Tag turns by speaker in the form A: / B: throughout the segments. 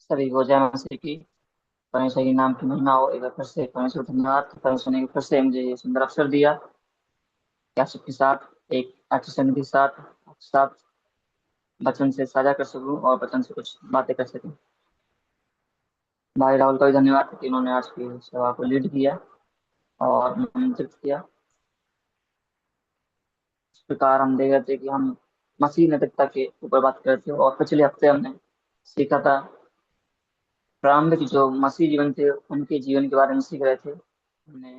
A: सभी को जय मसीह की। परमेश्वर के नाम की महिमा हो। एक बार फिर से परमेश्वर को धन्यवाद। परमेश्वर ने फिर से मुझे ये सुंदर अवसर दिया कि आप सबके साथ एक अच्छी संगति के साथ आपके साथ वचन से साझा कर सकूं और वचन से कुछ बातें कर सकूं। भाई राहुल का भी धन्यवाद कि उन्होंने आज की सेवा को लीड किया और नियंत्रित किया। इस प्रकार हम देख रहे थे कि हम मसीह नैतिकता के ऊपर बात कर रहे थे और पिछले हफ्ते हमने सीखा था प्रारंभिक जो मसीह जीवन थे उनके जीवन के बारे में सीख रहे थे। हमने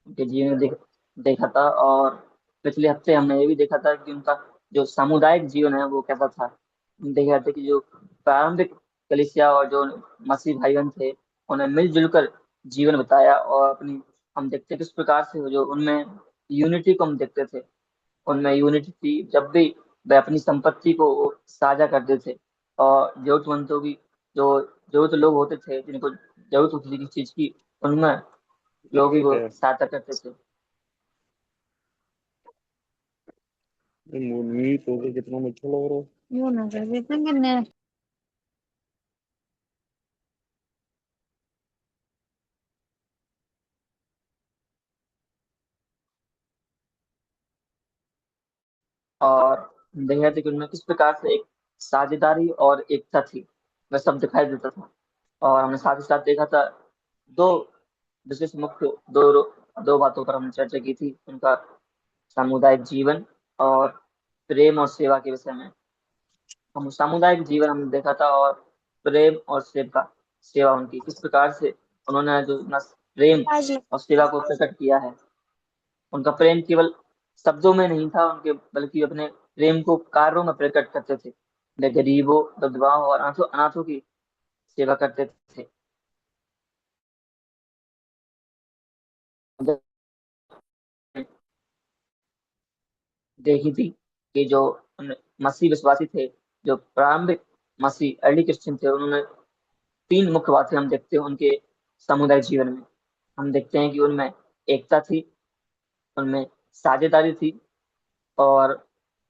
A: उनके जीवन में देखा था और पिछले हफ्ते हमने ये भी देखा था कि उनका जो सामुदायिक जीवन है वो कैसा था। हम देख रहे थे कि जो प्रारंभिक कलीसिया और जो मसीह भाई बहन थे उन्हें मिलजुल कर जीवन बताया और अपनी हम देखते किस प्रकार से जो उनमें यूनिटी को हम देखते थे। उनमें यूनिटी थी जब भी वे अपनी संपत्ति को साझा करते थे और जरूरतमंदों की जो जरूरत लोग होते थे जिनको जरूरत होती थी किसी चीज की उनमें लोग ही
B: ठीक
A: वो
B: है।
A: सहायता करते थे।
B: ये मूवी तो के कितना अच्छा लग रहा है।
C: वो ना कर देते किन्ने।
A: और देख रहे थे कि उनमें किस प्रकार से एक साझेदारी और एकता थी वह सब दिखाई देता था। और हमने साथ ही साथ देखा था दो विशेष मुख्य दो बातों पर हमने चर्चा की थी उनका सामुदायिक जीवन और प्रेम और सेवा के विषय में। हम सामुदायिक जीवन हमने देखा था और प्रेम और सेवा उनकी किस प्रकार से उन्होंने जो अपना प्रेम
C: आज
A: और सेवा को प्रकट किया है। उनका प्रेम केवल शब्दों में नहीं था उनके बल्कि अपने प्रेम को कार्यों में प्रकट करते थे। वे गरीबों विधवाओं और अनाथों अनाथों की सेवा करते थे। देखी थी कि जो मसीह विश्वासी थे जो प्रारंभिक मसीह अर्ली क्रिश्चियन थे उन्होंने तीन मुख्य बातें हम देखते हैं उनके सामुदायिक जीवन में। हम देखते हैं कि उनमें एकता थी, उनमें साझेदारी थी और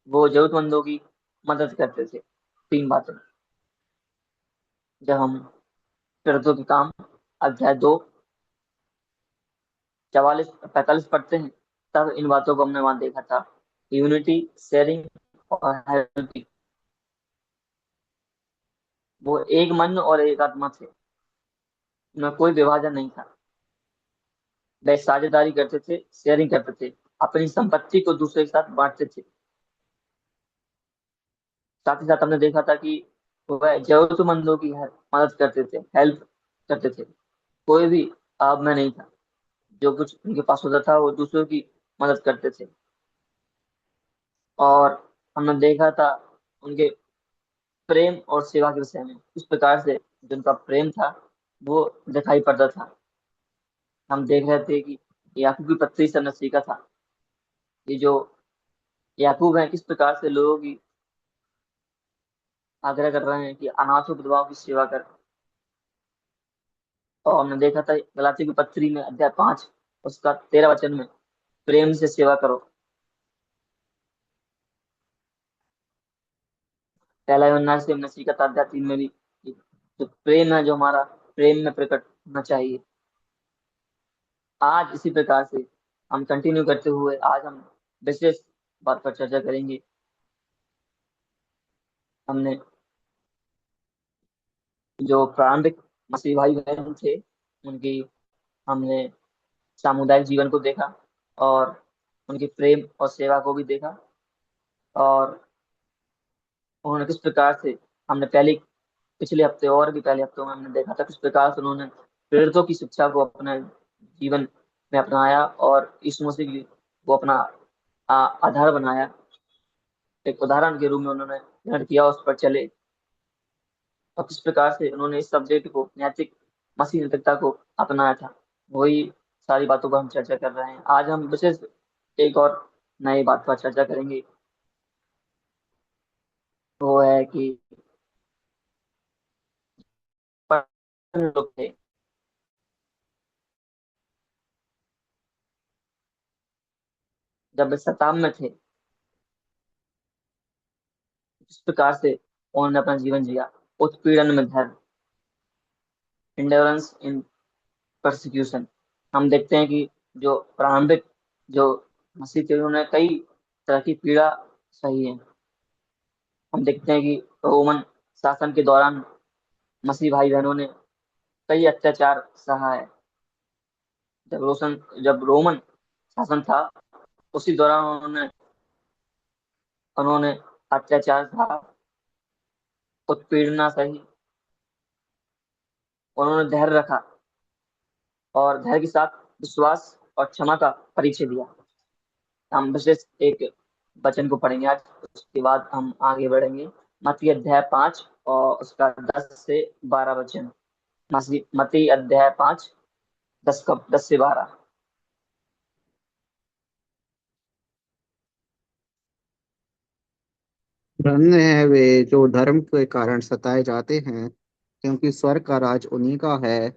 A: वो जरूरतमंदों की मदद करते थे। तीन बातें जब हम फिरतों के काम अध्याय 2 44-45 पढ़ते हैं तब इन बातों को हमने वहां देखा था। यूनिटी, शेयरिंग और हेल्पिंग। वो एक मन और एक आत्मा थे, उनमें कोई विभाजन नहीं था। वे साझेदारी करते थे, शेयरिंग करते थे, अपनी संपत्ति को दूसरे के साथ बांटते थे। साथ ही साथ हमने देखा था कि वह जरूरतमंदों की मदद करते थे, हेल्प करते थे। कोई भी अब में नहीं था, जो कुछ उनके पास होता था वो दूसरों की मदद करते थे। और हमने देखा था उनके प्रेम और सेवा के विषय में इस प्रकार से जिनका प्रेम था वो दिखाई पड़ता था। हम देख रहे थे कि याकूब की पत्री से हमने सीखा था कि जो याकूब है किस प्रकार से लोगों की आग्रह कर रहे हैं कि अनाथों विधवाओं की सेवा कर। और हमने देखा था गलातियों की पत्री में अध्याय 5 उसका 13 वचन में प्रेम से सेवा करो। पहला यूहन्ना से हमने सीखा था अध्याय 3 में भी कि जो प्रेम है जो हमारा प्रेम में प्रकट होना चाहिए। आज इसी प्रकार से हम कंटिन्यू करते हुए आज हम विशेष बात पर चर्चा करेंगे। हमने जो प्रारंभिक मसीह भाई बहन थे उनकी हमने सामुदायिक जीवन को देखा और उनकी प्रेम और सेवा को भी देखा। और उन्होंने किस प्रकार से हमने पहले पिछले हफ्ते और भी पहले हफ्तों में हमने देखा था किस प्रकार से उन्होंने प्रेरितों की शिक्षा को अपने जीवन में अपनाया और यीशु मसीह की वो अपना आधार बनाया। एक उदाहरण के रूप में उन्होंने ग्रहण किया, उस पर चले और किस प्रकार से उन्होंने इस सब्जेक्ट को नैतिक मसीह नैतिकता को अपनाया था। वही सारी बातों पर हम चर्चा कर रहे हैं। आज हम विशेष एक और नई बात पर चर्चा करेंगे। वो है कि लोग थे जब वे सताम में थे किस प्रकार से उन्होंने अपना जीवन जिया। उत्पीड़न में धैर्य, इंड्योरेंस इन परसिक्यूशन। हम देखते हैं कि जो प्रारंभिक जो मसीह थे उन्होंने कई तरह की पीड़ा सही है। हम देखते हैं कि रोमन शासन के दौरान मसीह भाई बहनों ने कई अत्याचार सहा है। जब रोमन शासन था उसी दौरान उन्होंने उन्होंने अत्याचार सहा, उत्पीड़ना सही, उन्होंने धैर्य रखा और धैर्य के साथ विश्वास और क्षमा का परिचय दिया। हम विशेष एक वचन को पढ़ेंगे आज, उसके बाद हम आगे बढ़ेंगे। मत्ती अध्याय 5 और उसका 10 से 12 वचन। मत्ती अध्याय 5, 10 से 12।
C: धन्य है वे जो धर्म के कारण सताए जाते हैं, क्योंकि स्वर्ग का राज उन्हीं का है।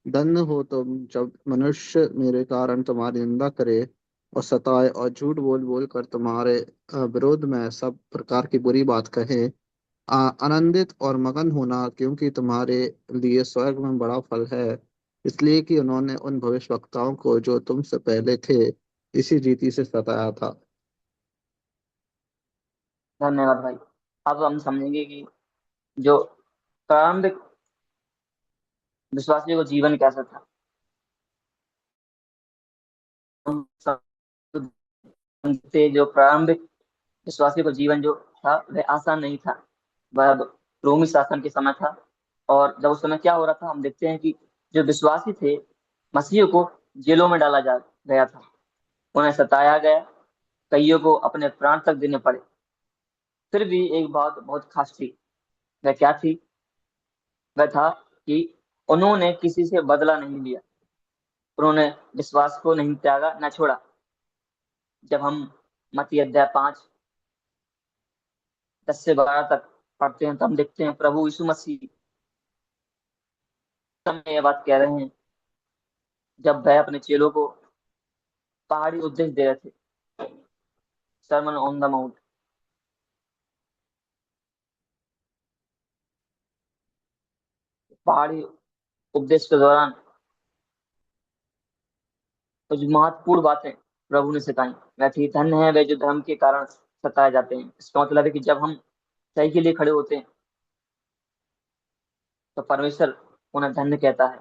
C: धन्य हो तुम जब मनुष्य मेरे कारण तुम्हारी निंदा करे और सताए और झूठ बोल बोल कर तुम्हारे विरोध में सब प्रकार की बुरी बात कहे। आनंदित और मगन होना, क्योंकि तुम्हारे लिए स्वर्ग में बड़ा फल है। इसलिए कि उन्होंने उन भविष्यवक्ताओं को जो तुमसे पहले थे इसी रीति से सताया था।
A: धन्यवाद भाई। अब हम समझेंगे कि जो प्रारंभिक विश्वासियों का जीवन कैसा था। हम समझते जो प्रारंभिक विश्वासियों का जीवन जो था वह आसान नहीं था। वह रोमी शासन के समय था और जब उस समय क्या हो रहा था, हम देखते हैं कि जो विश्वासी थे मसीहियों को जेलों में डाला जा गया था, उन्हें सताया गया, कईयों को अपने प्राण तक देने पड़े। फिर भी एक बात बहुत खास थी। वह क्या थी? वह था कि उन्होंने किसी से बदला नहीं लिया, उन्होंने विश्वास को नहीं त्यागा न छोड़ा। जब हम मत्ती अध्याय 5, 10 से 12 तक पढ़ते हैं तो हम देखते हैं प्रभु यीशु मसीह में ये बात कह रहे हैं जब वह अपने चेलों को पहाड़ी उपदेश दे रहे थे, सरमन ऑन द माउंट। पहाड़ी उपदेश के दौरान तो जो महत्वपूर्ण बातें प्रभु ने सिखाई वह थी, धन्य है वे जो धर्म के कारण सताए जाते हैं। इसका मतलब है कि जब हम सही के लिए खड़े होते हैं तो परमेश्वर उन्हें धन्य कहता है।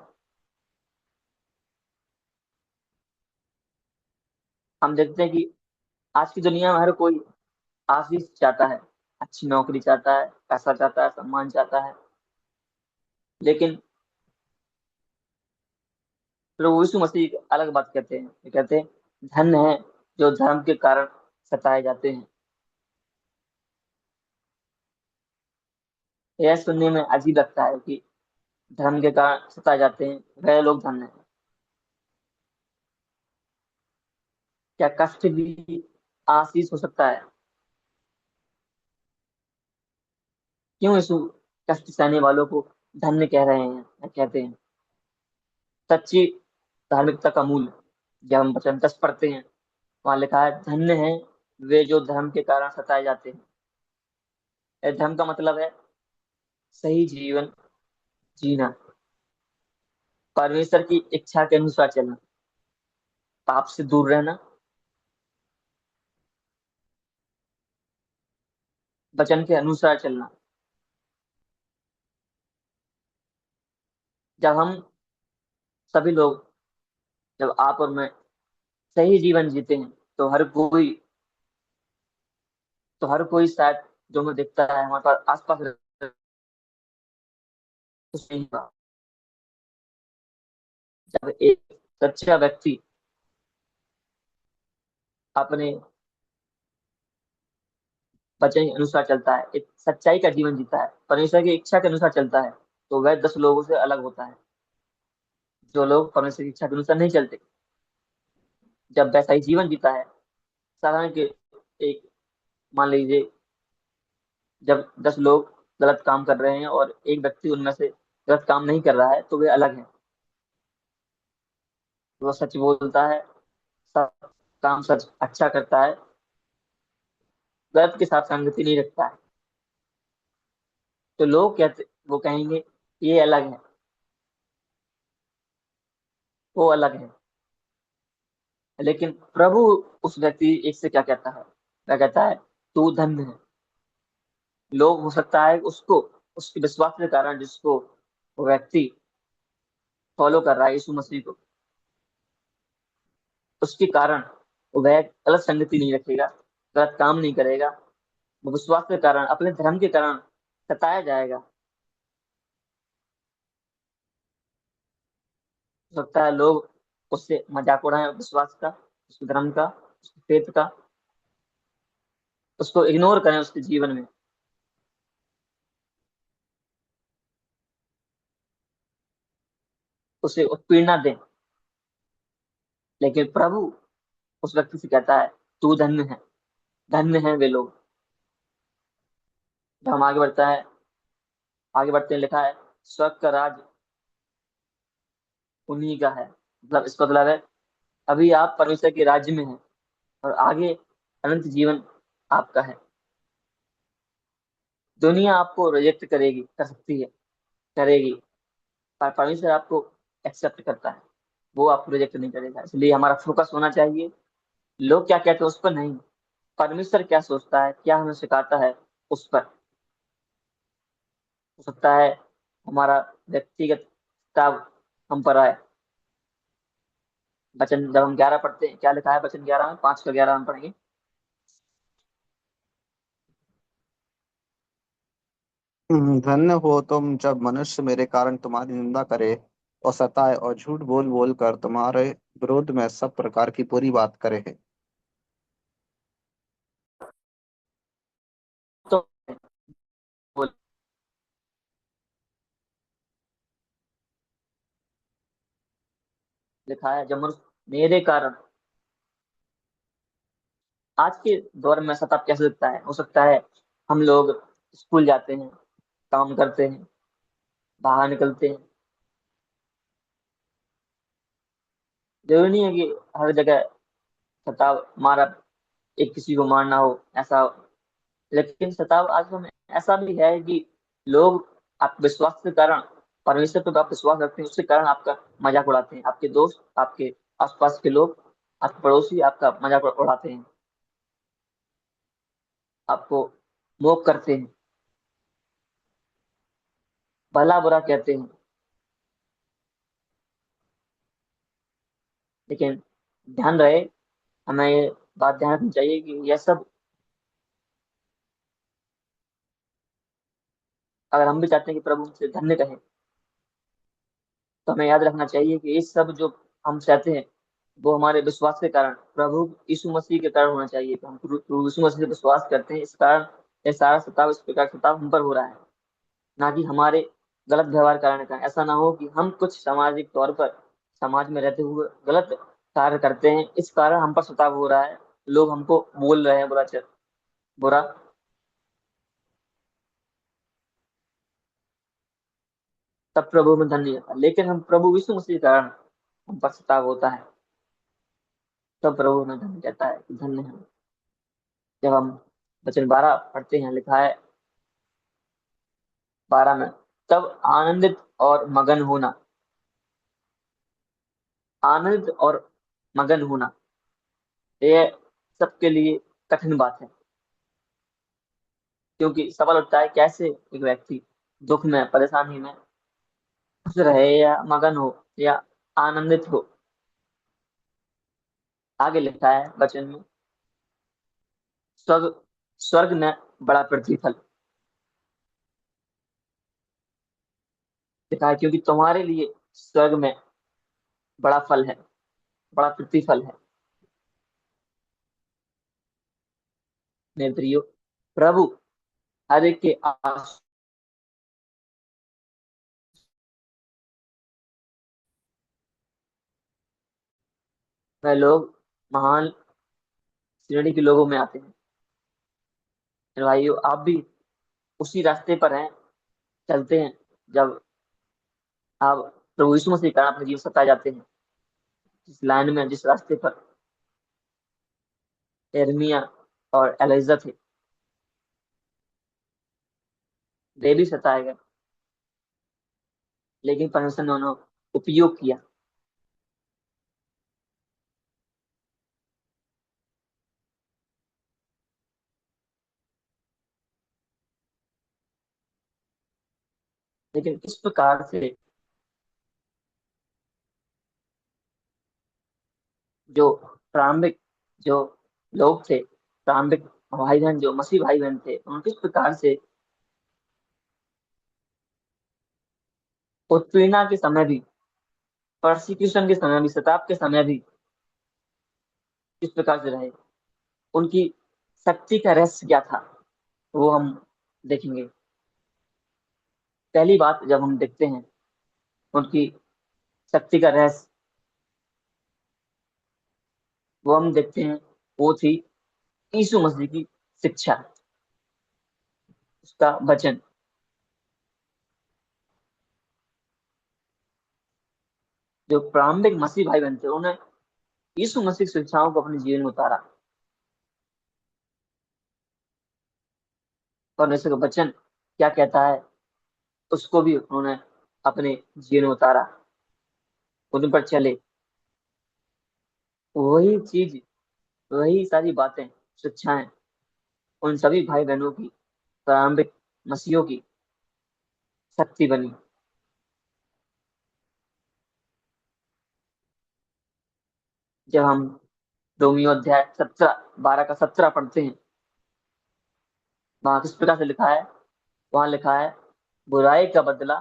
A: हम देखते हैं कि आज की दुनिया में हर कोई आशीष चाहता है, अच्छी नौकरी चाहता है, पैसा चाहता है, सम्मान चाहता है। लेकिन प्रभु यीशु मसीह एक अलग बात कहते हैं। ये कहते हैं धन्य है जो धर्म के कारण सताए जाते हैं। यह सुनने में अजीब लगता है कि धर्म के कारण सताए जाते हैं वह लोग धन्य हैं। क्या कष्ट भी आशीष हो सकता है? क्यों यीशु कष्ट सहने वालों को धन्य कह रहे हैं या कहते हैं? सच्ची धार्मिकता का मूल्य। जब हम वचन 10 पढ़ते हैं वहां लिखा है धन्य है वे जो धर्म के कारण सताए जाते हैं। धर्म का मतलब है सही जीवन जीना, परमेश्वर की इच्छा के अनुसार चलना, पाप से दूर रहना, वचन के अनुसार चलना। जब हम सभी लोग, जब आप और मैं सही जीवन जीते हैं तो हर कोई शायद जो हमें दिखता है हमारे पास आसपास कुछ नहीं होगा। जब एक सच्चा व्यक्ति अपने वचन के अनुसार चलता है, एक सच्चाई का जीवन जीता है, परमेश्वर की इच्छा के अनुसार चलता है, तो वह 10 लोगों से अलग होता है। जो लोग परमेश्वर की इच्छा के अनुसार नहीं चलते, जब वह सही जीवन जीता है, साधारण के एक मान लीजिए जब 10 लोग गलत काम कर रहे हैं और एक व्यक्ति उनमें से गलत काम नहीं कर रहा है तो वे अलग है। वो सच बोलता है, सब काम सच अच्छा करता है, गलत के साथ संगति नहीं रखता है, तो लोग कहते वो कहेंगे ये अलग है। वो अलग है। लेकिन प्रभु उस व्यक्ति एक से क्या कहता है, क्या कहता है, तू धन्य है। लोग हो सकता है उसको, उसके विश्वास के कारण, जिसको वो व्यक्ति फॉलो कर रहा है यीशु मसीह को, उसके कारण वह गलत संगति नहीं रखेगा, गलत काम नहीं करेगा। वो विश्वास के कारण, अपने धर्म के कारण सताया जाएगा। हो सकता है लोग उससे मजाक उड़ाएं, विश्वास का, उसके धर्म का, उसके फेथ का, उसको इग्नोर करें उसके जीवन में, उसे उत्पीड़ना दें। लेकिन प्रभु उस व्यक्ति से कहता है, तू धन्य है। धन्य है वे लोग। जब हम आगे बढ़ता है, आगे बढ़ते हैं, लिखा है स्वर्ग का राज उन्हीं का है। मतलब इसका मतलब है अभी आप परमेश्वर के राज्य में हैं, और आगे अनंत जीवन आपका है। दुनिया आपको रिजेक्ट करेगी, कर सकती है, करेगी, पर परमेश्वर आपको एक्सेप्ट करता है। वो आपको रिजेक्ट नहीं करेगा। इसलिए हमारा फोकस होना चाहिए लोग क्या कहते हैं उस पर नहीं, परमेश्वर क्या सोचता है, क्या हमें सिखाता है, उस पर। हो सकता है हमारा व्यक्तिगत किताब हम पर आए। वचन जब हम 11 पढ़ते हैं, क्या लिखा है वचन 11 में, 5 का 11 हम पढ़ेंगे।
C: धन्य हो तुम जब मनुष्य मेरे कारण तुम्हारी निंदा करे और सताए और झूठ बोल बोल कर तुम्हारे विरोध में सब प्रकार की बुरी बात करे है।
A: तो वो लिखा है, जब मनुष्य मेरे कारण। आज के दौर में सताप कैसे दिखता है? हो सकता है हम लोग स्कूल जाते हैं, काम करते हैं, बाहर निकलते हैं। जरूरी नहीं है कि हर जगह सताव, मारा, एक किसी को मारना हो, ऐसा हो। लेकिन सताव आज में ऐसा भी है कि लोग आप विश्वास के कारण, परमेश्वर पे आप विश्वास रखते हैं, उसके कारण आपका मजाक उड़ाते हैं। आपके दोस्त, आपके आसपास के लोग, आपके पड़ोसी आपका मजाक उड़ाते हैं, आपको मोक करते हैं, भला बुरा कहते हैं। लेकिन ध्यान रहे, हमें ये बात ध्यान रखनी चाहिए कि यह सब, अगर हम भी चाहते हैं कि प्रभु हमसे धन्य कहे, तो हमें याद रखना चाहिए कि ये सब जो हम चाहते हैं वो हमारे विश्वास के कारण, प्रभु यीशु मसीह के कारण होना चाहिए। कि हम प्रभु यीशु मसीह से विश्वास करते हैं, इस कारण ये सारा सताव, इस प्रकार सताव हम पर हो रहा है, ना कि हमारे गलत व्यवहार कारण का। ऐसा ना हो कि हम कुछ सामाजिक तौर पर, समाज में रहते हुए गलत कार्य करते हैं, इस कारण हम पर सताव हो रहा है, लोग हमको बोल रहे हैं बुरा, बुरा, तब प्रभु में धन्य होता है। लेकिन हम प्रभु यीशु मसीह के कारण हम पर सताव होता है, तब प्रभु में धन्य कहता है कि धन्य है। जब हम वचन 12 पढ़ते हैं, लिखा है 12 में, तब आनंदित और मगन होना। आनंद और मगन होना, ये सबके लिए कठिन बात है। क्योंकि सवाल उठता है, कैसे एक व्यक्ति दुख में, परेशानी में खुश रहे, या मगन हो, या आनंदित हो। आगे लिखा है वचन में, स्वर्ग स्वर्ग में बड़ा प्रतिफल लिखा है, क्योंकि तुम्हारे लिए स्वर्ग में बड़ा फल है, बड़ा प्रतिफल है। मेरे प्रियो, प्रभु हर एक के आस में लोग महान श्रेणी के लोगों में आते हैं। मेरे भाइयों, आप भी उसी रास्ते पर हैं, चलते हैं। जब आप प्रभु यीशु मसीह के कारण अपने जीवन सताए जाते हैं, जिस लाइन में, जिस रास्ते पर एर्मिया और एलिजा थे, वे भी सताए गए, लेकिन परमेश्वर ने उन्हें उपयोग किया। लेकिन इस प्रकार से जो प्रारंभिक जो लोग थे, प्रारंभिक भाई बहन, जो मसीह भाई बहन थे, उन्होंने किस प्रकार से उत्पीड़ना के समय भी, प्रोसिक्यूशन के समय भी, सताप के समय भी किस प्रकार से रहे, उनकी शक्ति का रहस्य क्या था, वो हम देखेंगे। पहली बात जब हम देखते हैं उनकी शक्ति का रहस्य, वो हम देखते हैं, वो थी यीशु मसीह की शिक्षा, उसका वचन। जो प्रारंभिक मसीह भाई बहन थे, उन्होंने यीशु मसीह की शिक्षाओं को अपने जीवन में उतारा, परमेश्वर का वचन क्या कहता है उसको भी उन्होंने अपने जीवन में उतारा, उन पर चले। वही चीज, वही सारी बातें, शिक्षाएं उन सभी भाई बहनों की, प्रारंभिक मसीहों की शक्ति बनी। जब हम रोमियो अध्याय 12 का 17 पढ़ते हैं, वहां किस प्रकार से लिखा है, वहां लिखा है, बुराई का बदला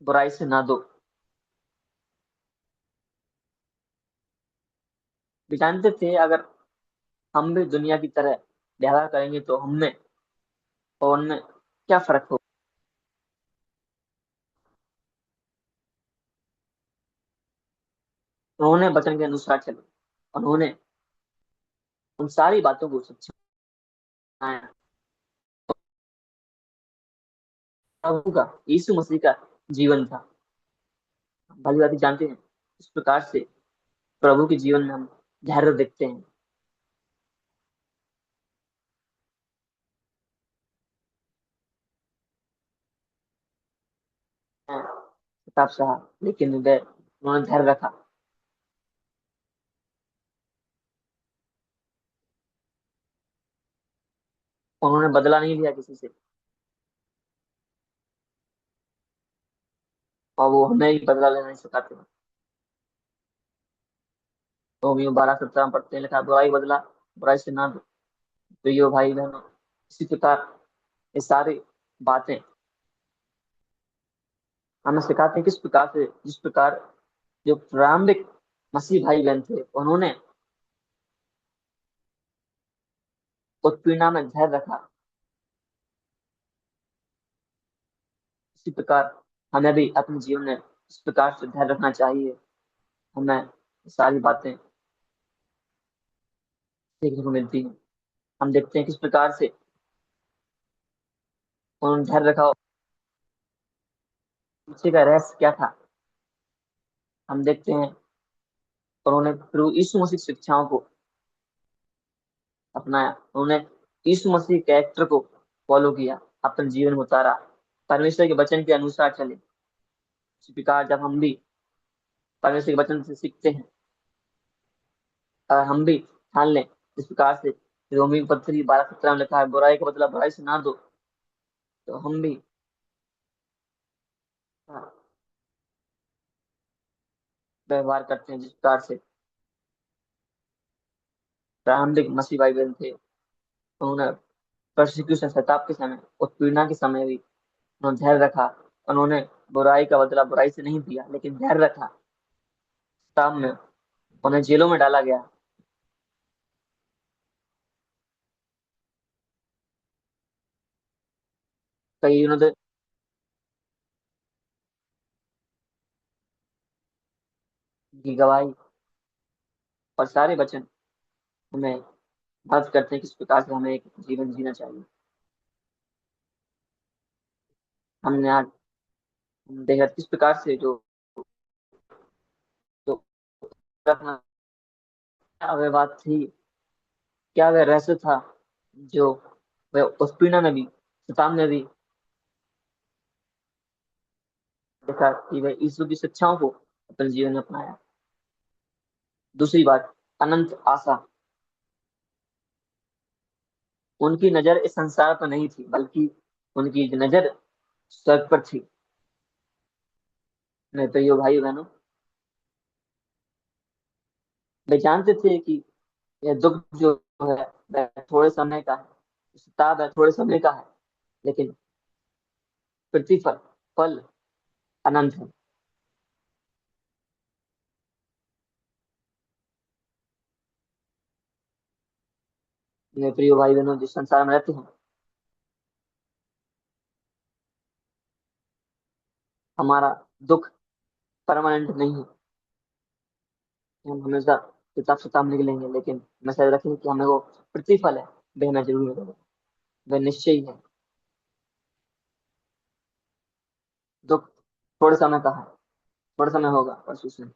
A: बुराई से ना दो। भी जानते थे अगर हम भी दुनिया की तरह व्यवहार करेंगे तो हमने और उनमें क्या फर्क हो। उन्होंने वचन के अनुसार चले, उन्होंने उन सारी बातों को सच्चाया। प्रभु का, यीशु मसीह का जीवन था, भली बात जानते हैं। इस प्रकार से प्रभु के जीवन में हम धैर्य देखते हैं। किताब सहा, लेकिन उन्होंने धैर्य रखा, उन्होंने बदला नहीं लिया किसी से, और वो हमें ही बदला लेना नहीं सिखाते हैं। रोमियो 12:17 पढ़ते हैं, लिखा, बुराई बदला बुराई से ना दो। तो यो भाई बहनों, इसी प्रकार ये सारी बातें हमें सिखाते हैं, किस प्रकार से, जिस प्रकार जो प्रारंभिक मसीह भाई बहन थे, उन्होंने उत्पीड़ना में धैर्य रखा, इसी प्रकार हमें भी अपने जीवन में इस प्रकार से धैर्य रखना चाहिए। हमें सारी बातें सीखने को मिलती हैं। हम देखते हैं किस प्रकार से उन्होंने धैर्य रखा, पीछे का रहस्य क्या था, हम देखते हैं। उन्होंने प्रभु यीशु मसीह की शिक्षाओं को अपनाया, उन्होंने यीशु मसीह के कैरेक्टर को फॉलो किया, अपने जीवन में उतारा, परमेश्वर के वचन के अनुसार चले। इसी प्रकार जब हम भी परमेश्वर के वचन से सीखते हैं, और हम भी ठान लें, इस प्रकार से रोमी की पत्री 12:17 में लिखा है, बुराई का बदला बुराई से ना दो, तो हम भी व्यवहार करते हैं जिस प्रकार से प्रारंभिक मसीह भाई बहन थे। उन्होंने प्रोसिक्यूशन, सताप के समय, उत्पीड़ना के समय भी उन्होंने धैर्य रखा। उन्होंने बुराई का बदला बुराई से नहीं दिया, लेकिन धैर्य रखा। तब में उन्हें जेलों में डाला गया, कई उन्होंने की गवाही और सारे वचन हमें मदद करते हैं किस प्रकार से हमें एक जीवन जीना चाहिए। हमने आज देखा किस प्रकार से जो रखना, क्या वह बात थी, क्या वह रहस्य था, जो वह उत्पीड़न में भी, शैतान में भी देखा कि वह यीशु की शिक्षाओं को अपने जीवन में अपनाया। दूसरी बात, अनंत आशा। उनकी नजर इस संसार पर नहीं थी, बल्कि उनकी नजर स्वर्ग पर थी। मेरे प्रिय भाई बहनों, वे जानते थे कि यह दुख जो है वह थोड़े समय का है, ताप है थोड़े समय का है, लेकिन प्रतिफल फल अनंत है। मेरे प्रिय भाई बहनों, जिस संसार में रहते हैं, हमारा दुख परमानेंट नहीं है। हम हमेशा किताब किताब निकलेंगे, लेकिन हमेशा याद रखें कि हमें वो प्रतिफल है, वह हमें जरूर मिलेगा, वह निश्चय ही है। दुख थोड़े समय का है, थोड़े समय होगा बस उसमें।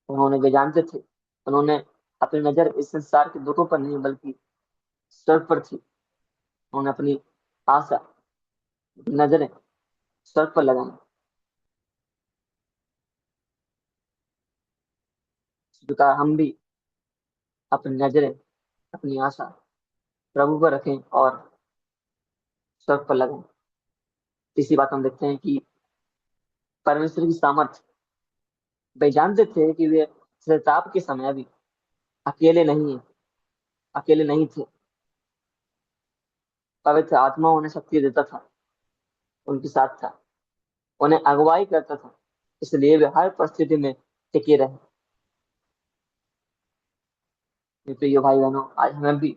A: उन्होंने वे जानते थे, उन्होंने अपनी नजर इस संसार के दुखों पर नहीं बल्कि स्वर्ग पर थी। उन्होंने अपनी आशा, अपनी नजरें स्वर्ग पर लगाई। इस प्रकार हम भी अपनी नजरें, अपनी आशा प्रभु पर रखें और स्वर्ग पर लगाएं। इसी बात हम देखते हैं कि परमेश्वर की सामर्थ, वे जानते थे कि वे संताप के समय भी अकेले नहीं है, अकेले नहीं थे। पवित्र आत्मा उन्हें शक्ति देता था, उनके साथ था, उन्हें अगुवाई करता था, इसलिए वे हर परिस्थिति में टिके रहे। मेरे प्रिय भाई बहनों, आज हमें भी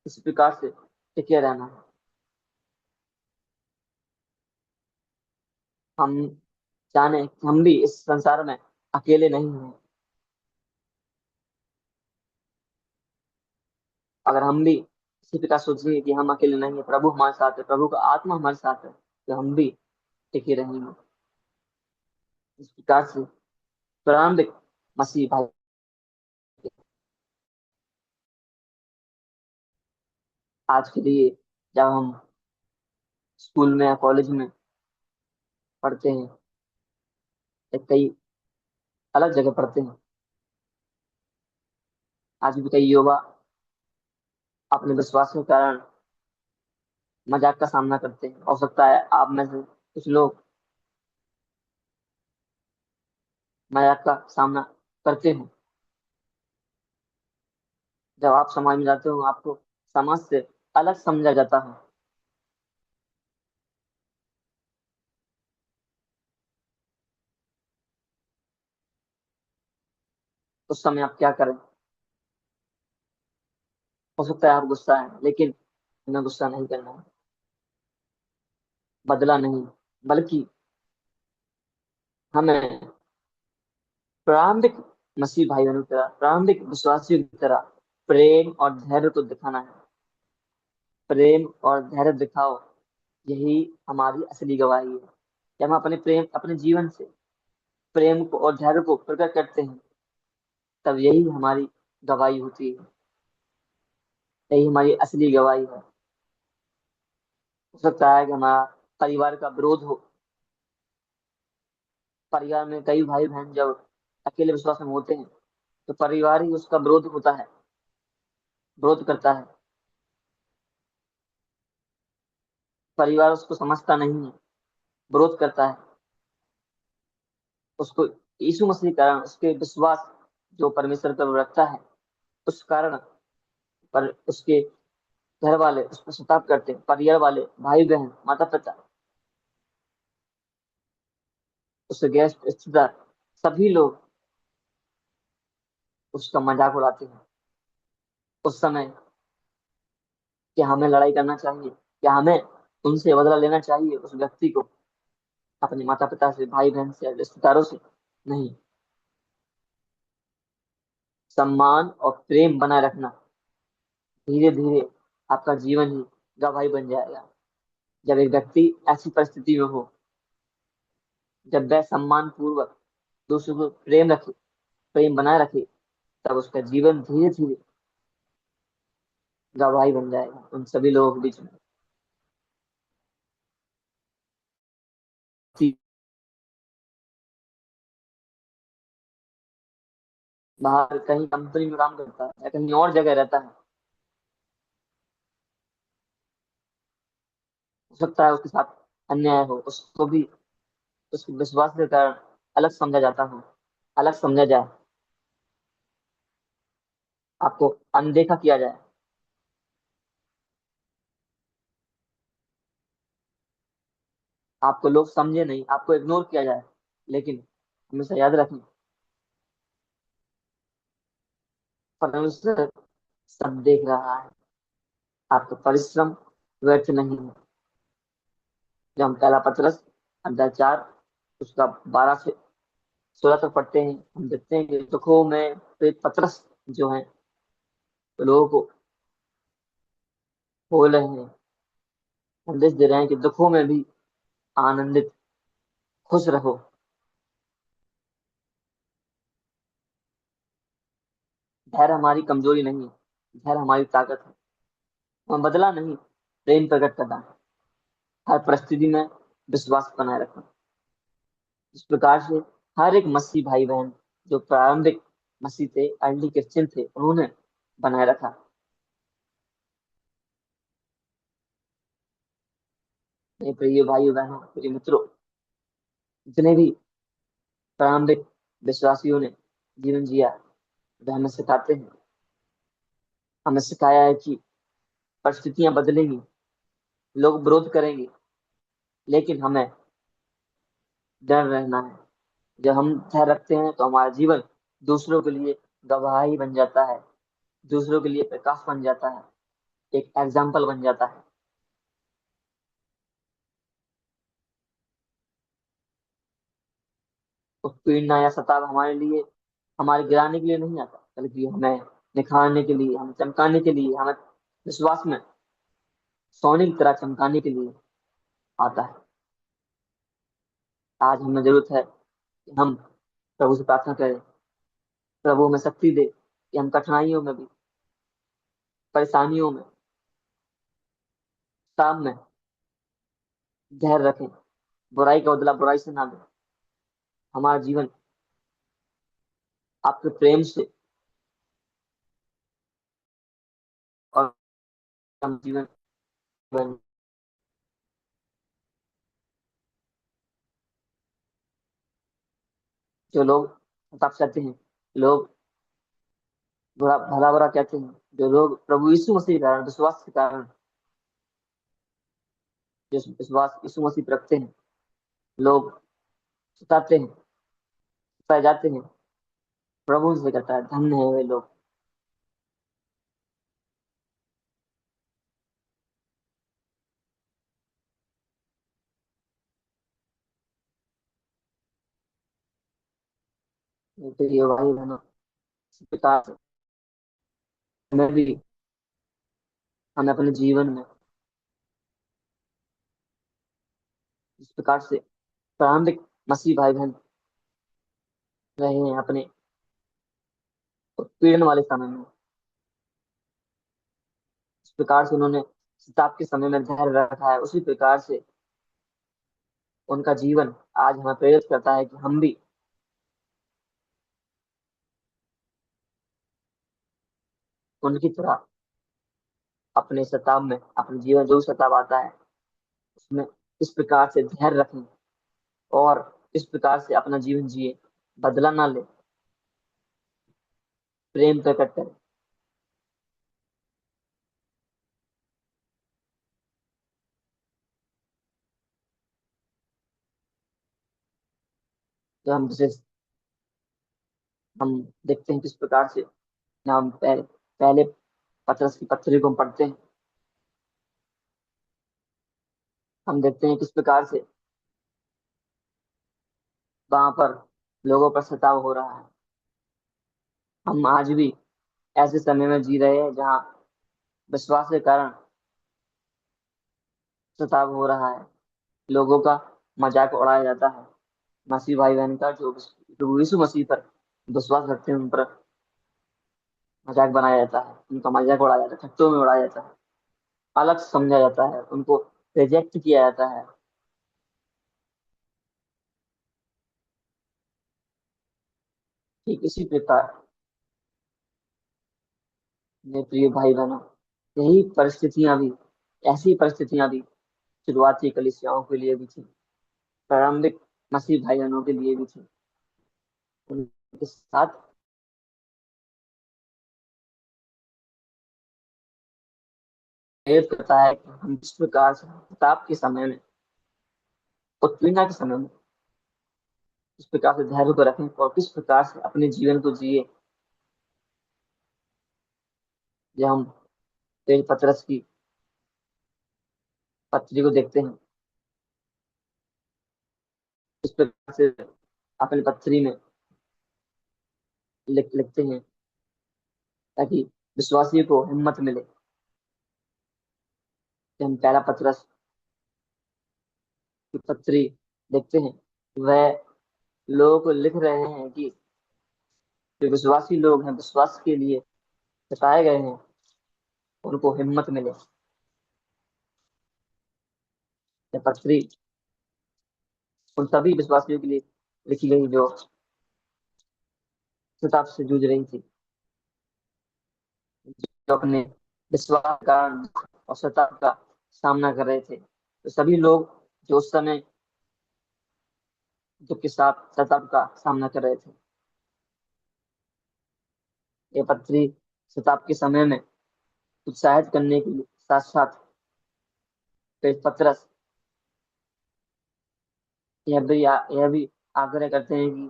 A: इस प्रकार से टिके रहना है। हम जाने कि हम भी इस संसार में अकेले नहीं हैं। अगर हम भी इसी प्रकार सोचेंगे कि हम अकेले नहीं है, प्रभु हमारे साथ है, प्रभु का आत्मा हमारे साथ है, तो हम भी टिके रहेंगे। इस प्रकार से प्रारंभिक मसीह भाई, आज के लिए जब हम स्कूल में या कॉलेज में पढ़ते हैं या कई अलग जगह पढ़ते हैं, आज भी कई युवा अपने विश्वास के कारण मजाक का सामना करते हैं। हो सकता है आप में से कुछ लोग मजाक का सामना करते हो। जब आप समाज में जाते हो, आपको समाज से अलग समझा जाता है। उस समय आप क्या करें? हो सकता है आप गुस्सा है, लेकिन हमें गुस्सा नहीं करना है, बदला नहीं, बल्कि हमें प्रारंभिक मसीह भाई बहनों की तरह, प्रारंभिक विश्वासियों की तरह प्रेम और धैर्य को दिखाना है। प्रेम और धैर्य दिखाओ, यही हमारी असली गवाही है। जब हम अपने जीवन से प्रेम को और धैर्य को प्रकट करते हैं, तब यही हमारी गवाही होती है, यही हमारी असली गवाही है। हो सकता है कि हमारा परिवार का विरोध हो, परिवार में कई भाई बहन जब अकेले विश्वास में होते हैं, तो परिवार ही उसका विरोध होता है, विरोध करता है। परिवार उसको समझता नहीं है, विरोध करता है। उसको यीशु मसीह के कारण, उसके विश्वास जो परमेश्वर पर रखता है, उस कारण पर उसके घर वाले उस पर सताव करते हैं। परिवार वाले, भाई बहन, माता पिता, उसके गेस्ट रिश्तेदार, सभी लोग उसका मजाक उड़ाते हैं। उस समय क्या हमें लड़ाई करना चाहिए? क्या हमें उनसे बदला लेना चाहिए, उस व्यक्ति को, अपने माता पिता से, भाई बहन से, रिश्तेदारों से? नहीं। सम्मान और प्रेम बनाए रखना, धीरे धीरे आपका जीवन ही गवाही बन जाएगा। जब एक व्यक्ति ऐसी परिस्थिति में हो, जब वह सम्मान पूर्वक दूसरों को प्रेम रखे, प्रेम बनाए रखे, तब उसका जीवन धीरे धीरे गवाही बन जाएगा उन सभी लोगों के बीच में। बाहर कहीं कंपनी में काम करता है या कहीं और जगह रहता है, हो सकता है उसके साथ अन्याय हो, उसको भी उसके विश्वास के कारण अलग समझा जाता हो, अलग समझा जाए, आपको अनदेखा किया जाए, आपको लोग समझे नहीं, आपको इग्नोर किया जाए। लेकिन हमेशा याद रखें, परमेश्वर सब देख रहा है, आपका परिश्रम व्यर्थ नहीं है। जब हम पहला पत्रस अध्याय 4 उसका 12 से 16 तक पढ़ते हैं, हम देखते हैं कि दुखों में प्रेरित पत्रस जो है, तो लोगों को बोल रहे हैं, संदेश दे रहे हैं कि दुखों में भी आनंदित, खुश रहो। धैर्य हमारी कमजोरी नहीं है, धैर्य हमारी ताकत है। हम बदला नहीं, प्रेम प्रकट करना है, हर परिस्थिति में विश्वास बनाए रखना। इस प्रकार से हर एक मसीह भाई बहन जो प्रारंभिक मसीह थे, अर्ली क्रिश्चियन थे, उन्होंने बनाए रखा। मेरे प्रिय भाइयों बहनों, प्रिय मित्रों, जितने भी प्रारंभिक विश्वासियों ने जीवन जिया, वे हमें सिखाते हैं, हमें सिखाया है कि परिस्थितियां बदलेंगी, लोग विरोध करेंगे, लेकिन हमें डर रहना है। जब हम धैर्य रखते हैं तो हमारा जीवन दूसरों के लिए गवाही बन जाता है, दूसरों के लिए प्रकाश बन जाता है, एक एग्जाम्पल बन जाता है। उत्पीड़ना या सताव हमारे लिए, हमारे गिराने के लिए नहीं आता, बल्कि हमें निखारने के लिए, हमें चमकाने के लिए, हमें विश्वास में सोने की तरह चमकाने के लिए आता है। आज हमें जरूरत है कि हम प्रभु से प्रार्थना करें, प्रभु हमें शक्ति दे कि हम कठिनाइयों में भी, परेशानियों में, काम में धैर्य रखें, बुराई का बदला बुराई से ना दें। हमारा जीवन आपके प्रेम से, और हम जीवन जो लोग हताश करते हैं, लोग बुरा भला बुरा कहते हैं, जो लोग प्रभु यीशु मसीह के कारण, विश्वास के कारण, जो विश्वास यीशु मसीह पर रखते हैं, लोग सताते हैं, सताए जाते हैं, प्रभु से कहता है धन्य है वे लोग। तो ये भाई बहनों, इस प्रकार से हमें भी, हमें अपने जीवन में इस प्रकार से प्रारंभिक मसीह भाई बहन रहे हैं, अपने उत्पीड़न वाले समय में इस प्रकार से उन्होंने किताब के समय में धैर्य रखा है, उसी प्रकार से उनका जीवन आज हमें प्रेरित करता है कि हम भी उनकी तरह अपने सताव में, अपने जीवन जो सताव आता है उसमें इस प्रकार से धैर्य रखें, और इस प्रकार से अपना जीवन जिए, बदला ना ले, प्रेम प्रकट करें। तो हम विशेष हम देखते हैं किस प्रकार से, हम पहले पतरस की पत्री को हम पढ़ते हैं, हम देखते हैं किस प्रकार से वहां पर लोगों पर सताव हो रहा है। हम आज भी ऐसे समय में जी रहे हैं जहाँ विश्वास के कारण सताव हो रहा है, लोगों का मजाक उड़ाया जाता है, मसीह भाई बहन का जो यीशु मसीह पर विश्वास रखते हैं उन पर मजाक बनाया जाता है, उनका मजाक उड़ाया जाता है, ठट्टों में उड़ाया जाता है, अलग समझा जाता है, उनको रिजेक्ट किया जाता है। ठीक इसी प्रकार मेरे प्रिय भाई बहनों, यही परिस्थितियां भी, ऐसी परिस्थितियां भी शुरुआती कलीसियाओं के लिए भी थी, प्रारंभिक मसीह भाई बहनों के लिए भी थी। उनके साथ प्रेरित करता है कि हम जिस प्रकार से किताब के समय में, उत्पीड़ना के समय में किस प्रकार से धैर्य को रखें और किस प्रकार से अपने जीवन को जिए। जब हम तेज पतरस की पत्री को देखते हैं, इस प्रकार से अपनी पत्री में लिखते हैं ताकि विश्वासियों को हिम्मत मिले। जब हम पहला पतरस की पत्री देखते हैं, वह लोगों को लिख रहे हैं कि जो विश्वासी लोग हैं, विश्वास के लिए सताए गए हैं, उनको हिम्मत मिले। यह पत्री उन सभी विश्वासियों के लिए लिखी गई जो शताब्द से जूझ रही थी, जो अपने विश्वास के कारण दुख और शताब्द का सामना कर रहे थे। तो सभी लोग जो उस समय दुख के साथ शताब्द का सामना कर रहे थे, ये पत्री शताब्द के समय में उत्साहित करने के साथ साथ पतरस यह भी आग्रह करते हैं कि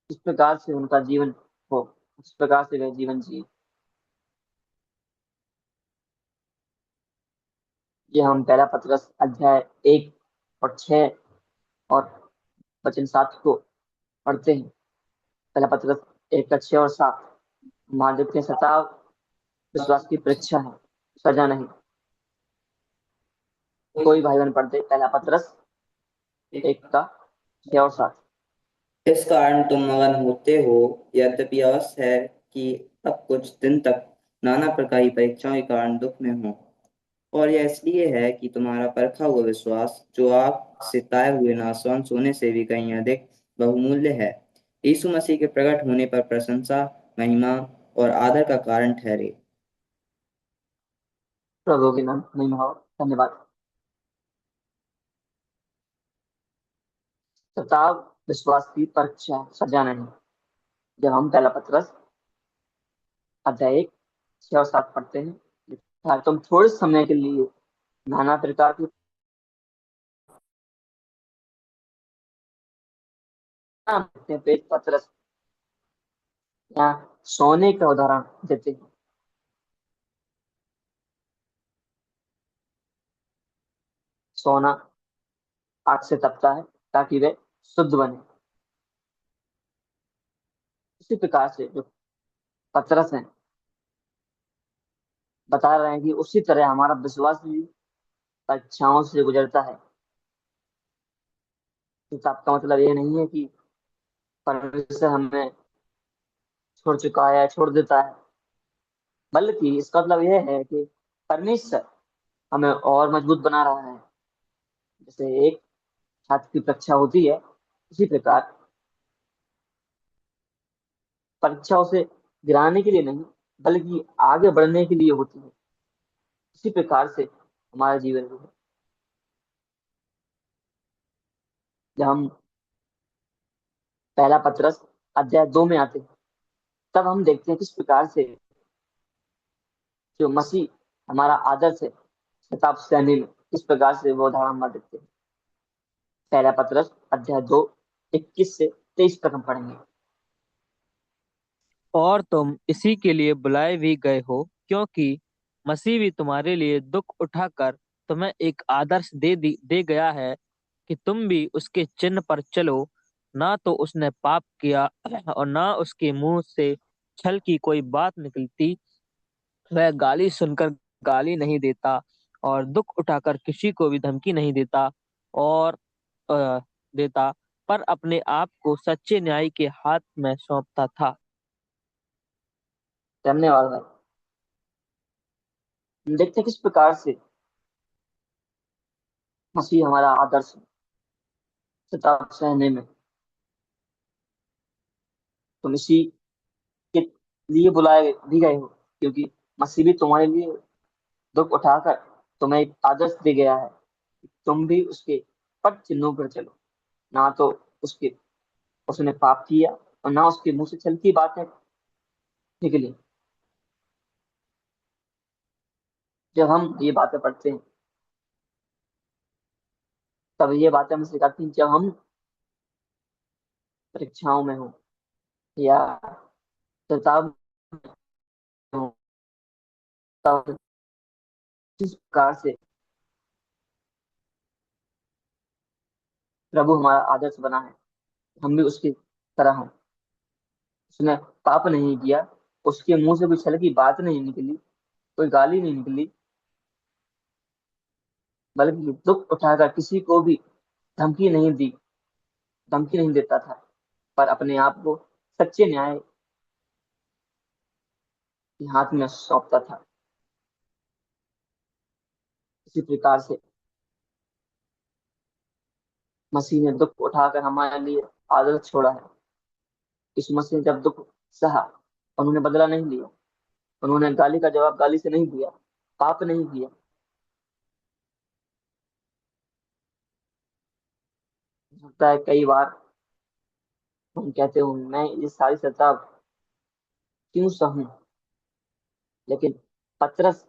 A: इस प्रकार से उनका जीवन हो, इस प्रकार से वह जीवन जिए। ये हम पहला पतरस अध्याय 1 और 6 और वचन 7 को पढ़ते हैं। पहला पतरस 1 का 6 और 7। मान देखते हैं, सताव विश्वास की परीक्षा है, सजा नहीं। कोई भाई बहन पढ़ते पहला पतरस 1 का 6 और 7।
D: इस कारण तुम मगन होते हो, यद्यपि अवश्य है कि अब कुछ दिन तक नाना प्रकार की परीक्षाओं के कारण दुख में हो। और यह इसलिए है कि तुम्हारा परखा हुआ विश्वास, जो आग से ताए हुए नासवान सोने से भी कहीं अधिक बहुमूल्य है, यीशु मसीह के प्रकट होने पर प्रशंसा, महिमा और आदर का कारण ठहरे।
A: प्रभु के नाम में महिमा हो। धन्यवाद। सताव विश्वास की परीक्षा है, सजा नहीं। जब हम पहला पतरस अध्याय 1 6 और 7 पढ़ते हैं, लिखा है, तुम थोड़े समय के लिए नाना प्रकार की पेट पतरस यहाँ सोने का उदाहरण देते हैं। सोना आग से तपता है ताकि वे शुद्ध बने। इसी प्रकार से जो पतरस है बता रहे हैं कि उसी तरह हमारा विश्वास भी परीक्षाओं से गुजरता है। इस आपका मतलब ये नहीं है कि परमेश्वर हमें छोड़ चुका है या छोड़ देता है, बल्कि इसका मतलब यह है कि परमेश्वर हमें और मजबूत बना रहा है। जैसे एक छात्र की परीक्षा होती है, इसी प्रकार परीक्षा उसे गिराने के लिए नहीं, बल्कि आगे बढ़ने के लिए होती है। इसी प्रकार से हमारा जीवन भी है। जब हम पहला पतरस अध्याय 2 में आते हैं, तब हम देखते हैं किस प्रकार से जो मसीह हमारा आदर्श है, शताब्द श्रेणी में किस प्रकार से वो उदाहरण हम देखते हैं। पहला पतरस अध्याय 2 21 से 23 तक हम पढ़ेंगे।
E: और तुम इसी के लिए बुलाए भी गए हो, क्योंकि मसीह भी तुम्हारे लिए दुख उठाकर तुम्हें एक आदर्श दे गया है कि तुम भी उसके चिन्ह पर चलो। ना तो उसने पाप किया और ना उसके मुंह से छल की कोई बात निकलती। वह गाली सुनकर गाली नहीं देता और दुख उठाकर किसी को भी धमकी नहीं देता और अ, देता, पर अपने आप को सच्चे न्याय के हाथ में सौंपता था।
A: धन्यवाद भाई। हम देखते हैं किस प्रकार से मसीह हमारा आदर्श है शताब्द श्रेणी में। तुम इसी के लिए बुलाए भी गए हो, क्योंकि मसीह भी तुम्हारे लिए दुख उठाकर तुम्हें एक आदर्श दे गया है कि तुम भी उसके पद चिन्हों पर चलो। ना तो उसके उसने पाप किया और ना उसके मुंह से छल की बातें निकली। जब हम ये बातें पढ़ते हैं तब ये बातें हमें सिखाती हैं, जब हम परीक्षाओं में हो या किताब में हो, तब जिस प्रकार से प्रभु हमारा आदर्श बना है, हम भी उसकी तरह हों। उसने पाप नहीं किया, उसके मुंह से कोई छल की बात नहीं निकली, कोई गाली नहीं निकली, बल्कि दुख उठाकर किसी को भी धमकी नहीं दी, धमकी नहीं देता था, पर अपने आप को सच्चे न्याय के हाथ में सौंपता था। इसी प्रकार से मसीह ने दुख उठाकर हमारे लिए आदर्श छोड़ा है। इस मसीह ने जब दुख सहा, उन्होंने बदला नहीं लिया, उन्होंने गाली का जवाब गाली से नहीं दिया, पाप नहीं किया। होता है कई बार हम कहते हो मैं ये सारी सजा क्यों सहूं, लेकिन पतरस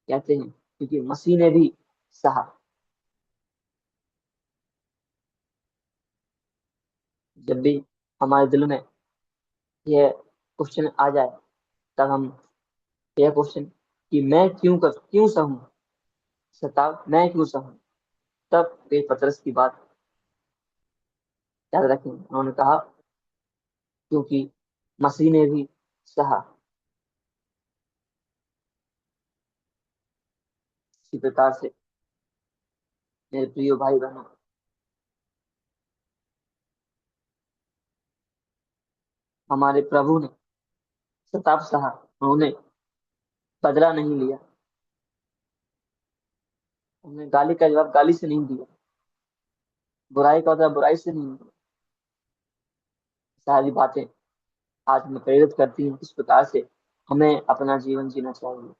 A: कहते हैं क्योंकि मसीह ने भी सहा। जब भी हमारे दिल में यह क्वेश्चन आ जाए, तब हम यह क्वेश्चन कि मैं क्यों सहूं, सताव मैं क्यों सहूं, तब वे पतरस की बात याद रखें। उन्होंने कहा क्योंकि मसीह ने भी सहा। इसी प्रकार से मेरे प्रिय भाई बहनों, हमारे प्रभु ने सताव सहा, उन्होंने बदला नहीं लिया, उन्होंने गाली का जवाब गाली से नहीं दिया, बुराई का जवाब बुराई से नहीं दिया। सारी बातें आज हमें प्रेरित करती हैं किस प्रकार से हमें अपना जीवन जीना चाहिए।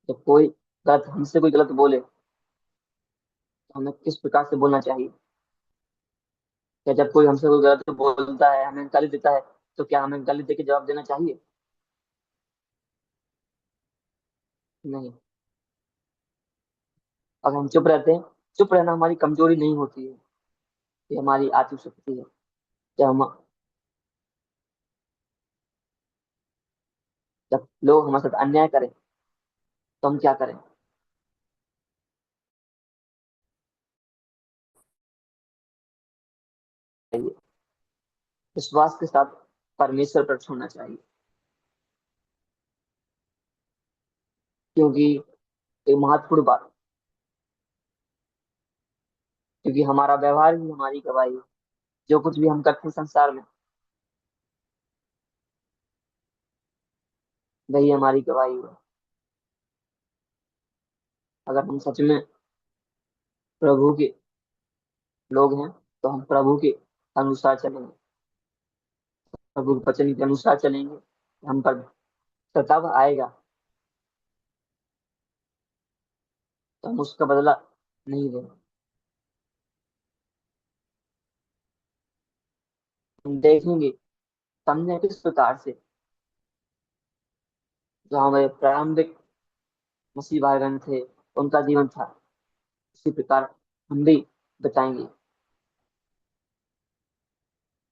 A: जब कोई गलत बोले तो हमें किस प्रकार से बोलना चाहिए। क्या जब कोई हमसे कोई गलत बोलता है, हमें गाली देता है, तो क्या हमें गाली देके जवाब देना चाहिए? नहीं। अगर हम चुप रहते हैं, चुप रहना हमारी कमजोरी नहीं होती है, ये हमारी आत्मशक्ति है। जब हम जब लोग हमारे साथ अन्याय करें तो हम क्या करें? चाहिए विश्वास के साथ परमेश्वर पर छोड़ना चाहिए, क्योंकि एक महत्वपूर्ण बात, क्योंकि हमारा व्यवहार ही हमारी गवाही है। जो कुछ भी हम करते हैं संसार में, वही हमारी गवाही है। अगर हम सच में प्रभु के लोग हैं तो हम प्रभु के अनुसार चलेंगे, प्रभु के वचन के अनुसार चलेंगे। हम पर सताव आएगा तो हम उसका बदला नहीं लेंगे। हम देखेंगे, समझे किस प्रकार से जो हमारे प्रारंभिक मसीह भाईगण थे उनका जीवन था, इसी प्रकार हम भी बताएंगे।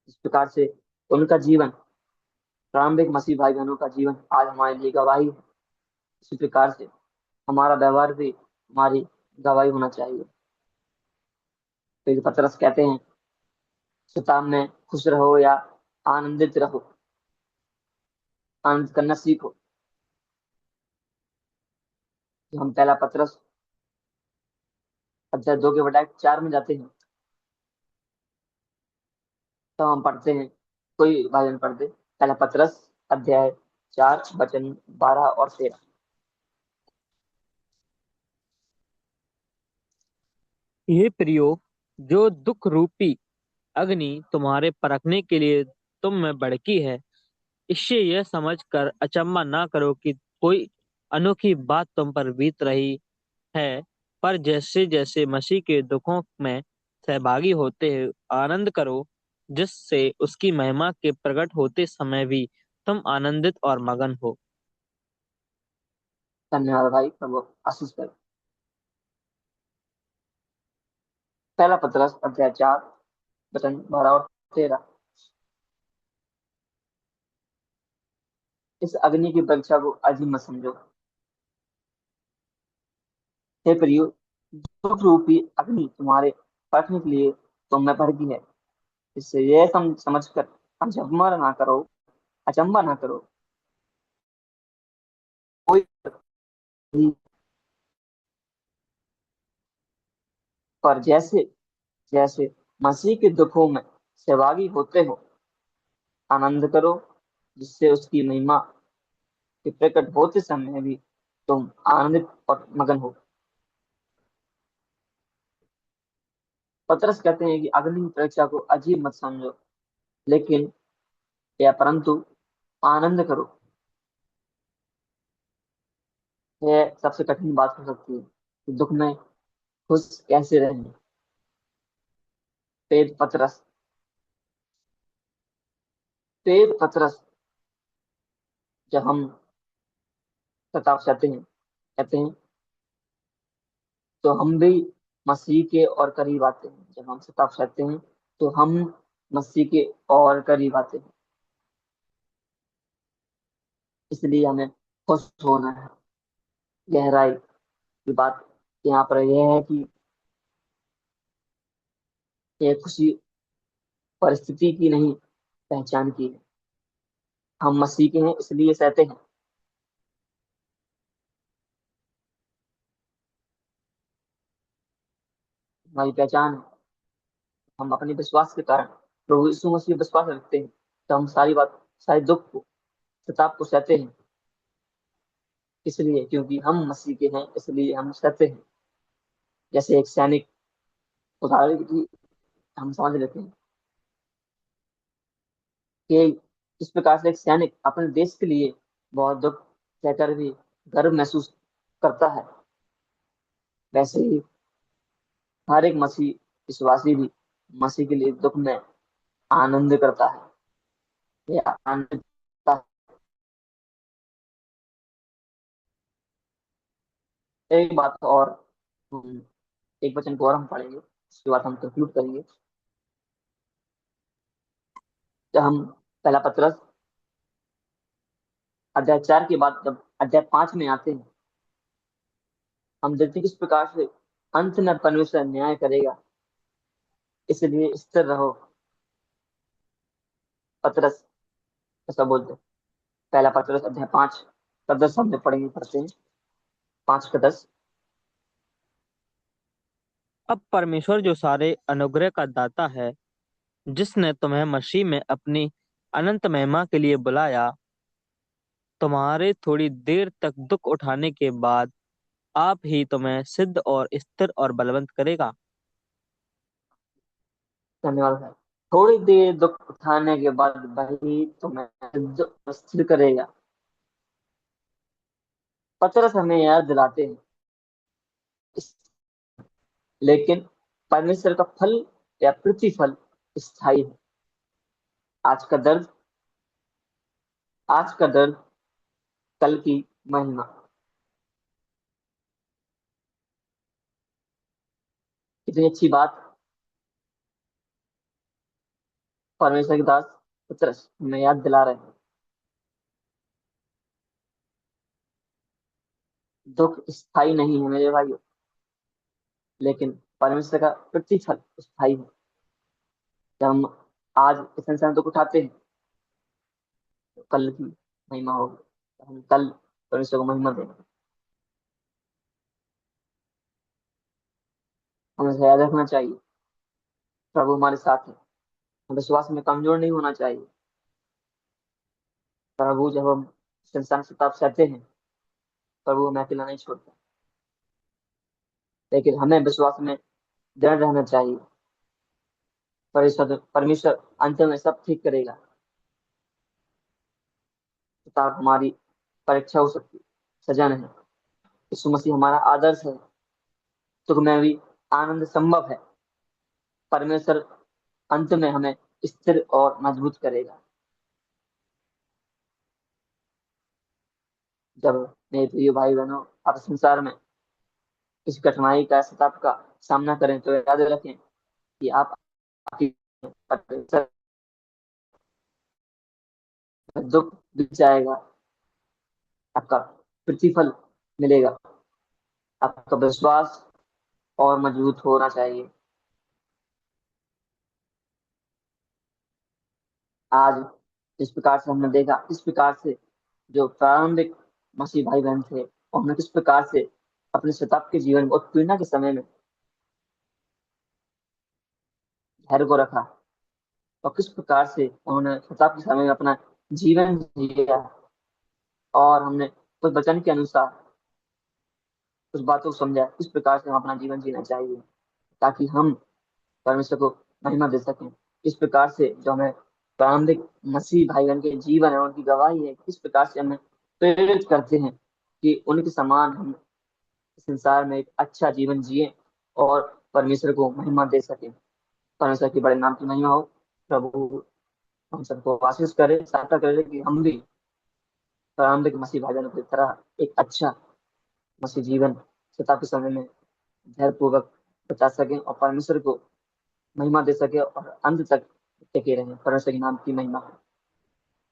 A: इस प्रकार से उनका जीवन, प्रारंभिक मसीह भाई बहनों का जीवन आज हमारे लिए गवाही है। इसी प्रकार से हमारा व्यवहार भी हमारी गवाही होना चाहिए। तो पतरस कहते हैं शैतान में खुश रहो या आनंदित रहो, आनंद करना सीखो। तो हम पहला पतरस अध्याय 2 के बजाय 4 में जाते हैं, तो हम पढ़ते हैं, कोई भाजन पढ़ दे पहला पतरस अध्याय 4 वचन 12 और 13।
E: हे प्रियो, जो दुख रूपी अग्नि तुम्हारे परखने के लिए तुम में भड़की है, इससे यह समझकर अचंभा ना करो कि कोई अनोखी बात तुम पर बीत रही है, पर जैसे जैसे मसीह के दुखों में सहभागी होते हैं आनंद करो, जिससे उसकी महिमा के प्रकट होते समय भी तुम आनंदित और मगन हो।
A: धन्यवाद भाई, प्रभु आशीष करे। पहला पतरस अध्याय 4 वचन 12 और 13। इस अग्नि की परीक्षा को अजीब मत समझो, हे प्रियो, दुख रूपी अग्नि तुम्हारे परखने के लिए तुम में भड़की है। इससे यह समझकर अचंभा ना करो, कोई भी, पर जैसे जैसे मसीह के दुखों में सहभागी होते हो आनंद करो, जिससे उसकी महिमा के प्रकट होते समय भी तुम आनंदित और मगन हो। पतरस कहते हैं कि अग्नि की परीक्षा को अजीब मत समझो, लेकिन या परंतु आनंद करो। यह सबसे कठिन बात हो सकती है कि दुख में खुश कैसे रहें। पेद पतरस पेद पतरस जब हम सताव सहते हैं, कहते हैं, तो हम भी मसीह के और करीब आते हैं। जब हम सताव सहते हैं तो हम मसीह के और करीब आते हैं। इसलिए हमें खुश होना है। गहराई की बात यहाँ पर यह है कि यह खुशी परिस्थिति की नहीं, पहचान की है। हम मसीह के हैं इसलिए सहते हैं। हमारी पहचान है। हम अपने विश्वास के कारण प्रभु यीशु मसीह पर विश्वास रखते हैं, तो हम सारी दुख को, सताप को सहते हैं। इसलिए क्योंकि हम मसीह के हैं इसलिए हम सहते हैं। जैसे एक सैनिक, उदाहरण की हम समझ लेते हैं कि इस प्रकार से एक सैनिक अपने देश के लिए बहुत दुख सहकर भी गर्व महसूस करता है, वैसे ही हर एक मसीह विश्वासी भी मसीह के लिए दुख में आनंद करता है या आनंद करता है। एक बात और, हम एक वचन को और हम पढ़ेंगे, उसके बाद हम कंक्लूड करेंगे। जब हम पहला पत्रस अध्याय 4 के बाद जब अध्याय 5 में आते हैं, हम देखते हैं किस प्रकार से अंत में परमेश्वर न्याय करेगा। इसलिए स्थिर रहो। पतरस ऐसा बोलते हैं। पहला पतरस अध्याय 5 का 10 हम पढ़ते हैं, 5 का 10।
E: अब परमेश्वर जो सारे अनुग्रह का दाता है, जिसने तुम्हें मसीह में अपनी अनंत महिमा के लिए बुलाया, तुम्हारे थोड़ी देर तक दुख उठाने के बाद आप ही तुम्हें सिद्ध और स्थिर और बलवंत करेगा।
A: धन्यवाद है। थोड़ी देर दुख उठाने के बाद वही तुम्हें स्थिर करेगा। पतरस हमें याद दिलाते हैं इस- लेकिन परमेश्वर का फल या प्रतिफल स्थायी है। आज का दर्द आज का दर्द कल की महिमा। कितनी अच्छी बात परमेश्वर के दास पतरस हमें याद दिला रहे हैं। दुख स्थायी नहीं है मेरे भाइयों, लेकिन परमेश्वर का प्रतिफल स्थायी है। जब हम आज इस संसार में दुख उठाते हैं तो कल की महिमा होगी, तो हम कल परमेश्वर को महिमा देंगे। हमें याद रखना चाहिए प्रभु हमारे साथ है। हम विश्वास में कमजोर नहीं होना चाहिए। प्रभु जब हम संसार से ताप सहते हैं, प्रभु हमें अकेला नहीं छोड़ता, लेकिन हमें विश्वास में दृढ़ रहना चाहिए। परमेश्वर परमेश्वर अंत में सब ठीक करेगा। शताब हमारी परीक्षा हो सकती है, सजा नहीं। यीशु मसीह हमारा आदर्श है, सुख में भी आनंद संभव है। परमेश्वर अंत में हमें स्थिर और मजबूत करेगा। जब मेरे प्रिय भाई बहनों आप संसार में इस कठिनाई का शताब का सामना करें तो याद रखें कि आप आपकी परमेश्वर का दुख बीत जाएगा, आपका प्रतिफल मिलेगा। आपका विश्वास और मजबूत होना चाहिए। आज जिस प्रकार से हमने देखा, इस प्रकार से जो प्रारंभिक मसीह भाई बहन थे उन्होंने किस प्रकार से अपने शताब्दी के जीवन में उत्पीड़न के समय में धैर्य को रखा और किस प्रकार से उन्होंने शताब्दी के समय में अपना जीवन जिया। और हमने उस वचन के अनुसार उस बातों को समझा किस प्रकार से हम अपना जीवन जीना चाहिए ताकि हम परमेश्वर को महिमा दे सकें। इस प्रकार से जो हमें प्रारंभिक मसीह भाई बहन के जीवन है, उनकी गवाही है, किस प्रकार से हमें प्रेरित करते हैं कि उनके समान हम इस संसार में एक अच्छा जीवन जिए और परमेश्वर को महिमा दे सके। परमेश्वर के बड़े नाम की महिमा हो। प्रभु हम सबको आशीष करे, सहायता करे कि हम भी प्रारंभिक मसीह भाई बहनों की तरह एक अच्छा मसीह जीवन शताब्दी समय में धैर्य पूर्वक बता सकें और परमेश्वर को महिमा दे सके और अंत तक टिके रहें। परमेश्वर के नाम की महिमा हो।